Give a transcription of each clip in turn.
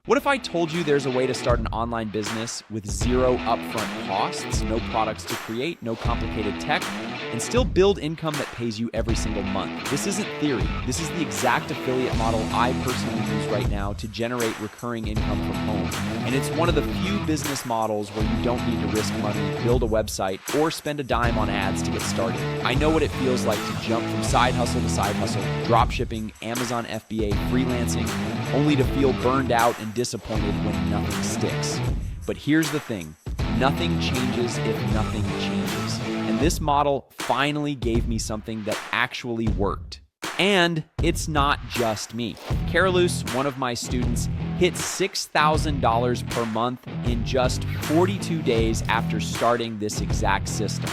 What if I told you there's a way to start an online business with zero upfront costs, no products to create, no complicated tech, and still build income that pays you every single month? This isn't theory. This is the exact affiliate model I personally use right now to generate recurring income from home. And it's one of the few business models where you don't need to risk money, build a website, or spend a dime on ads to get started. I know what it feels like to jump from side hustle to side hustle, drop shipping, Amazon FBA, freelancing, only to feel burned out and disappointed when nothing sticks. But here's the thing, nothing changes if nothing changes. And this model finally gave me something that actually worked. And it's not just me. Carolus, one of my students, hit $6,000 per month in just 42 days after starting this exact system.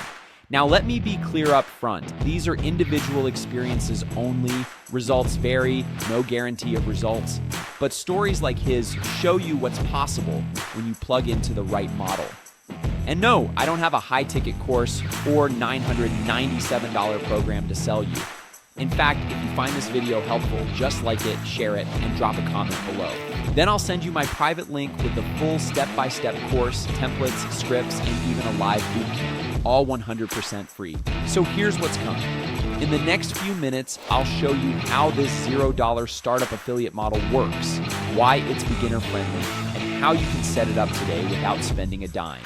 Now, let me be clear up front. These are individual experiences only. Results vary, no guarantee of results. But stories like his show you what's possible when you plug into the right model. And no, I don't have a high-ticket course or $997 program to sell you. In fact, if you find this video helpful, just like it, share it, and drop a comment below. Then I'll send you my private link with the full step-by-step course, templates, scripts, and even a live bootcamp, all 100% free. So here's what's coming. In the next few minutes, I'll show you how this $0 startup affiliate model works, why it's beginner-friendly, and how you can set it up today without spending a dime.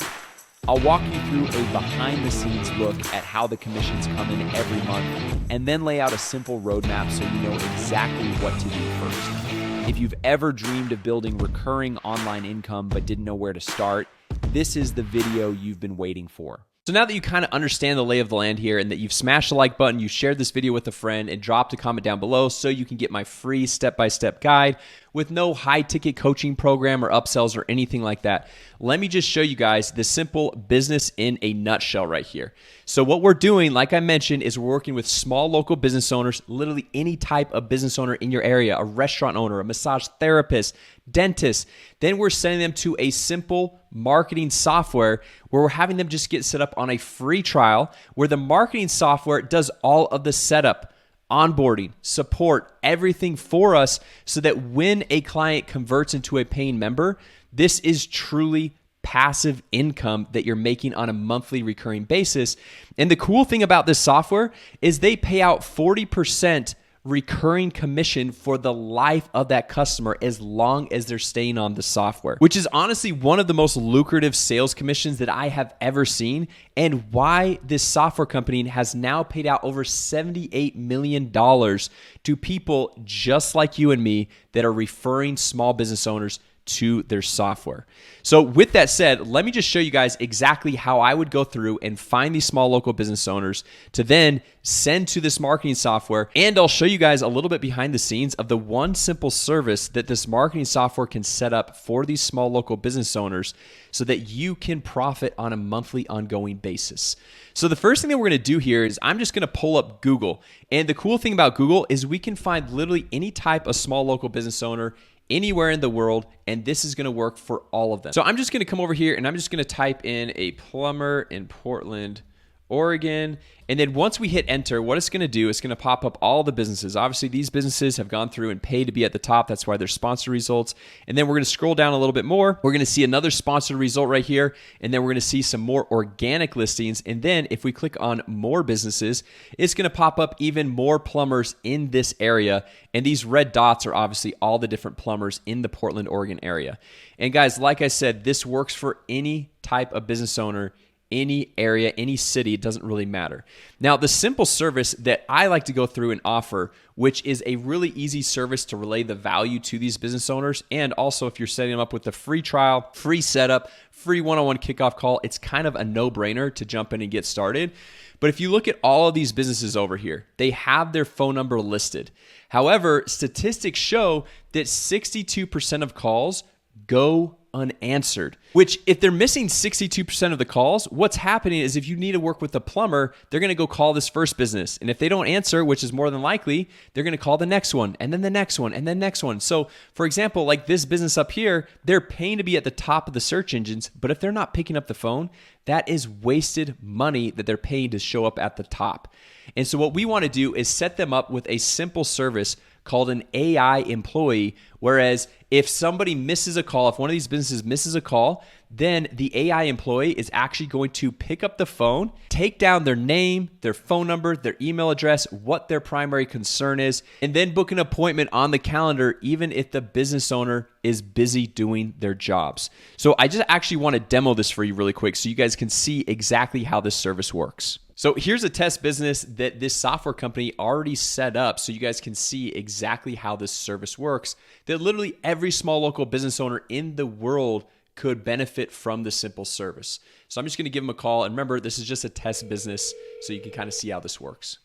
I'll walk you through a behind-the-scenes look at how the commissions come in every month, and then lay out a simple roadmap so you know exactly what to do first. If you've ever dreamed of building recurring online income but didn't know where to start, this is the video you've been waiting for. So now that you kind of understand the lay of the land here and that you've smashed the like button, you shared this video with a friend, and dropped a comment down below so you can get my free step-by-step guide with no high-ticket coaching program or upsells or anything like that, let me just show you guys the simple business in a nutshell right here. So what we're doing, like I mentioned, is we're working with small local business owners, literally any type of business owner in your area, a restaurant owner, a massage therapist, dentist. Then we're sending them to a simple marketing software where we're having them just get set up on a free trial where the marketing software does all of the setup, onboarding, support, everything for us so that when a client converts into a paying member, this is truly passive income that you're making on a monthly recurring basis. And the cool thing about this software is they pay out 40% recurring commission for the life of that customer as long as they're staying on the software, which is honestly one of the most lucrative sales commissions that I have ever seen, and why this software company has now paid out over $78 million to people just like you and me that are referring small business owners to their software. So with that said, let me just show you guys exactly how I would go through and find these small local business owners to then send to this marketing software. And I'll show you guys a little bit behind the scenes of the one simple service that this marketing software can set up for these small local business owners so that you can profit on a monthly ongoing basis. So the first thing that we're going to do here is I'm just going to pull up Google. And the cool thing about Google is we can find literally any type of small local business owner anywhere in the world, and this is going to work for all of them. So I'm just going to come over here and I'm just going to type in a plumber in Portland, Oregon. And then once we hit enter, what it's going to do is going to pop up all the businesses. Obviously, these businesses have gone through and paid to be at the top. That's why they're sponsored results. And then we're going to scroll down a little bit more. We're going to see another sponsored result right here. And then we're going to see some more organic listings. And then if we click on more businesses, it's going to pop up even more plumbers in this area. And these red dots are obviously all the different plumbers in the Portland, Oregon area. And guys, like I said, this works for any type of business owner, any area, any city, it doesn't really matter. Now, the simple service that I like to go through and offer, which is a really easy service to relay the value to these business owners, and also if you're setting them up with a free trial, free setup, free one-on-one kickoff call, it's kind of a no-brainer to jump in and get started. But if you look at all of these businesses over here, they have their phone number listed. However, statistics show that 62% of calls go unanswered, which if they're missing 62% of the calls, what's happening is if you need to work with a plumber, they're going to go call this first business. And if they don't answer, which is more than likely, they're going to call the next one and then the next one and then next one. So for example, like this business up here, they're paying to be at the top of the search engines, but if they're not picking up the phone, that is wasted money that they're paying to show up at the top. And so what we want to do is set them up with a simple service called an AI employee. Whereas if somebody misses a call, if one of these businesses misses a call, then the AI employee is actually going to pick up the phone, take down their name, their phone number, their email address, what their primary concern is, and then book an appointment on the calendar, even if the business owner is busy doing their jobs. So I just actually want to demo this for you really quick so you guys can see exactly how this service works. So here's a test business that this software company already set up so you guys can see exactly how this service works, that literally every small local business owner in the world could benefit from this simple service. So I'm just going to give them a call. And remember, this is just a test business so you can kind of see how this works.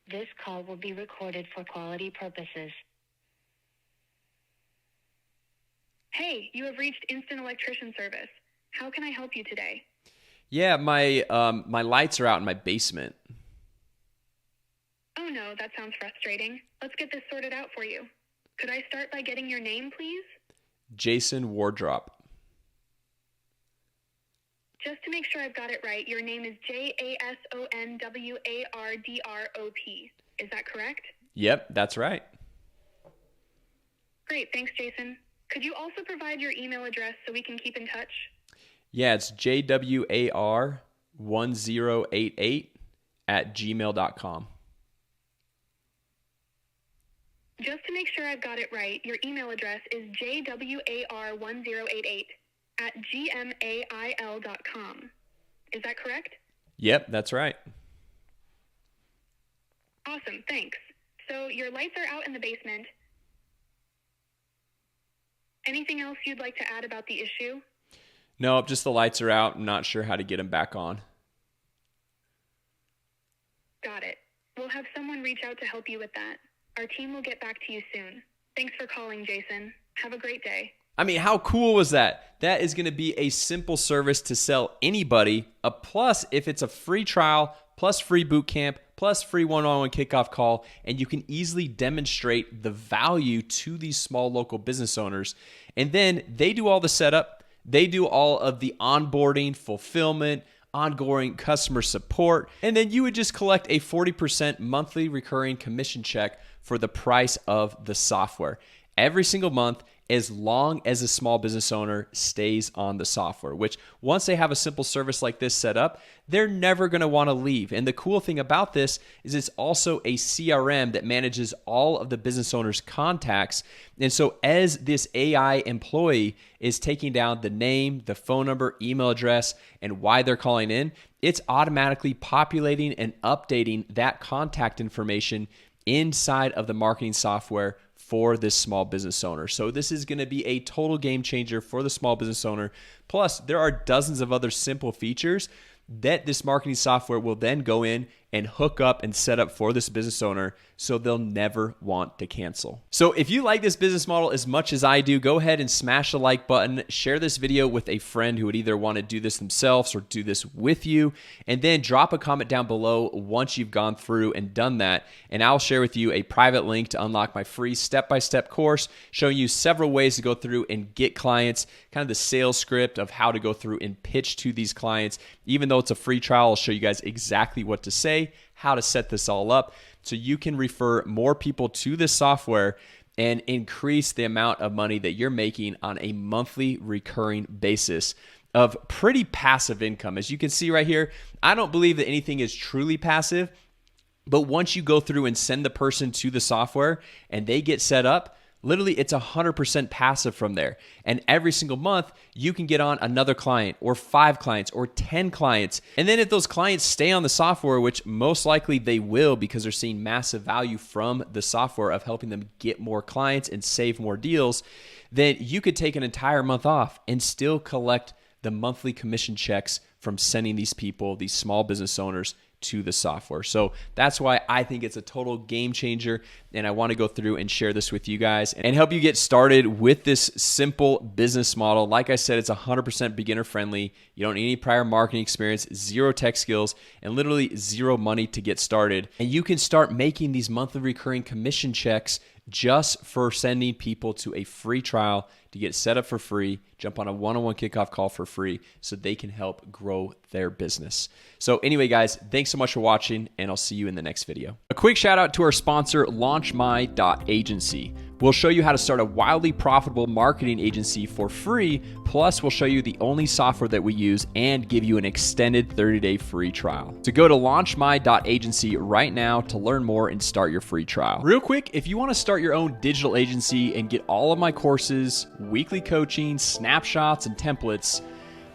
This call will be recorded for quality purposes. Hey, you have reached Instant Electrician Service. How can I help you today? Yeah, my lights are out in my basement. Oh no, that sounds frustrating. Let's get this sorted out for you. Could I start by getting your name, please? Jason Wardrop. Just to make sure I've got it right, your name is Jasonwardrop. Is that correct? Yep, that's right. Great, thanks, Jason. Could you also provide your email address so we can keep in touch? Yeah, it's jwar1088@gmail.com. Just to make sure I've got it right, your email address is jwar1088@gmail.com. Is that correct? Yep, that's right. Awesome, thanks. So your lights are out in the basement. Anything else you'd like to add about the issue? Nope, just the lights are out. I'm not sure how to get them back on. Got it. We'll have someone reach out to help you with that. Our team will get back to you soon. Thanks for calling, Jason. Have a great day. I mean, how cool was that? That is going to be a simple service to sell anybody. A plus if it's a free trial, plus free bootcamp, plus free one-on-one kickoff call, and you can easily demonstrate the value to these small local business owners. And then they do all the setup. They do all of the onboarding, fulfillment, ongoing customer support, and then you would just collect a 40% monthly recurring commission check for the price of the software every single month, as long as a small business owner stays on the software, which once they have a simple service like this set up, they're never going to want to leave. And the cool thing about this is it's also a CRM that manages all of the business owner's contacts. And so as this AI employee is taking down the name, the phone number, email address, and why they're calling in, it's automatically populating and updating that contact information inside of the marketing software for this small business owner. So this is going to be a total game changer for the small business owner. Plus, there are dozens of other simple features that this marketing software will then go in and hook up and set up for this business owner so they'll never want to cancel. So if you like this business model as much as I do, go ahead and smash the like button, share this video with a friend who would either want to do this themselves or do this with you, and then drop a comment down below once you've gone through and done that, and I'll share with you a private link to unlock my free step-by-step course showing you several ways to go through and get clients, kind of the sales script of how to go through and pitch to these clients. Even though it's a free trial, I'll show you guys exactly what to say, how to set this all up so you can refer more people to this software and increase the amount of money that you're making on a monthly recurring basis of pretty passive income. As you can see right here, I don't believe that anything is truly passive, but once you go through and send the person to the software and they get set up, literally, it's 100% passive from there. And every single month, you can get on another client or 5 clients or 10 clients. And then if those clients stay on the software, which most likely they will because they're seeing massive value from the software of helping them get more clients and save more deals, then you could take an entire month off and still collect the monthly commission checks from sending these people, these small business owners, to the software. So that's why I think it's a total game changer, and I want to go through and share this with you guys and help you get started with this simple business model. Like I said, it's 100% beginner friendly. You don't need any prior marketing experience, 0 tech skills, and literally 0 money to get started. And you can start making these monthly recurring commission checks just for sending people to a free trial to get set up for free, jump on a one-on-one kickoff call for free so they can help grow their business. So anyway, guys, thanks so much for watching, and I'll see you in the next video. A quick shout out to our sponsor, LaunchMy.agency. We'll show you how to start a wildly profitable marketing agency for free, plus we'll show you the only software that we use and give you an extended 30-day free trial. So go to launchmy.agency right now to learn more and start your free trial. Real quick, if you want to start your own digital agency and get all of my courses, weekly coaching, snapshots, and templates,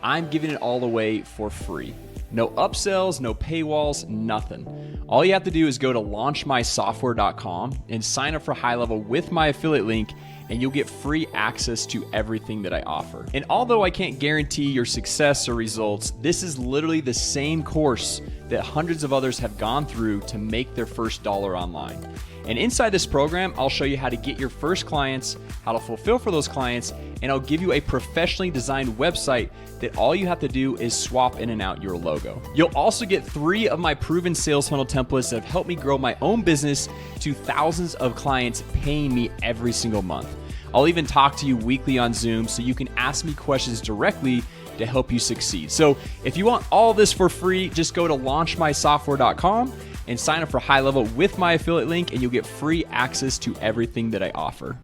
I'm giving it all away for free. No upsells, no paywalls, nothing. All you have to do is go to launchmysoftware.com and sign up for HighLevel with my affiliate link, and you'll get free access to everything that I offer. And although I can't guarantee your success or results, this is literally the same course that hundreds of others have gone through to make their first dollar online. And inside this program, I'll show you how to get your first clients, how to fulfill for those clients, and I'll give you a professionally designed website that all you have to do is swap in and out your logo. You'll also get 3 of my proven sales funnel templates that have helped me grow my own business to thousands of clients paying me every single month. I'll even talk to you weekly on Zoom so you can ask me questions directly to help you succeed. So if you want all this for free, just go to launchmysoftware.com and sign up for HighLevel with my affiliate link, and you'll get free access to everything that I offer.